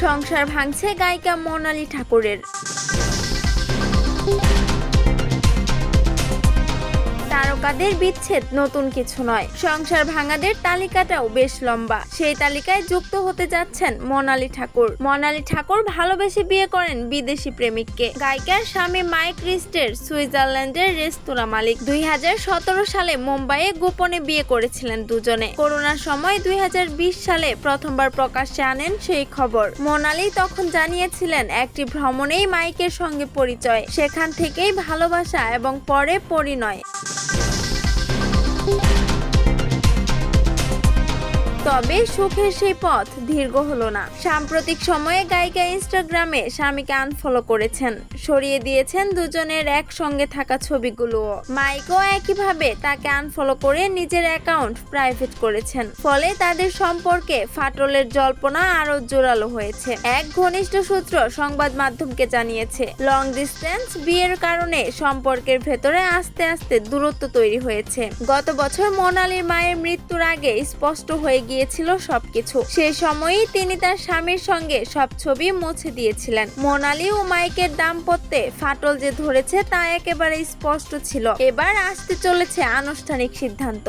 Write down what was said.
সংসার ভাঙছে গায়িকা মোনালি ঠাকুরের। তারকাদের বিচ্ছেদ নতুন কিছু নয়, সংসার ভাঙাদের তালিকাটাও বেশ লম্বা। সেই তালিকায় যুক্ত হতে যাচ্ছেন মোনালি ঠাকুর। মোনালি ঠাকুর ভালোবেসে বিয়ে করেন বিদেশি প্রেমিককে। গায়িকার স্বামী মাইক রিস্টের সুইজারল্যান্ডের রেস্তোরাঁ মালিক। 2017 সালে মুম্বাইয়ে গোপনে বিয়ে করেছিলেন দুজনে। করোনার সময় 2020 সালে প্রথমবার প্রকাশ্যে আনেন সেই খবর। মোনালি তখন জানিয়েছিলেন একটি ভ্রমণেই মাইকের সঙ্গে পরিচয়, সেখান থেকেই ভালোবাসা এবং পরে পরিণয়। তবে সুখের সেই পথ দীর্ঘ হলো না। সাম্প্রতিক সময়ে গায়িকা ইনস্টাগ্রামে স্বামীকে আনফলো করেছেন, সরিয়ে দিয়েছেন দুজনের একসঙ্গে থাকা ছবিগুলোও। মাইকও একইভাবে তাকে আনফলো করে নিজের অ্যাকাউন্ট প্রাইভেট করেছেন। ফলে তাদের সম্পর্কে ফাটলের জল্পনা আরো জোরালো হয়েছে। এক ঘনিষ্ঠ সূত্র সংবাদ মাধ্যমকে জানিয়েছে, লং ডিস্টেন্স বিয়ের কারণে সম্পর্কের ভেতরে আস্তে আস্তে দূরত্ব তৈরি হয়েছে। গত বছর মোনালির মায়ের মৃত্যুর আগে স্পষ্ট হয়ে গিয়েছিল সবকিছু। সেই সময়ই তিনি তার স্বামীর সঙ্গে সব ছবি মুছে দিয়েছিলেন। মোনালি ও মাইকের দাম্পত্যে ফাটল যে ধরেছে তা একেবারে স্পষ্ট ছিল। এবার আসতে চলেছে আনুষ্ঠানিক সিদ্ধান্ত।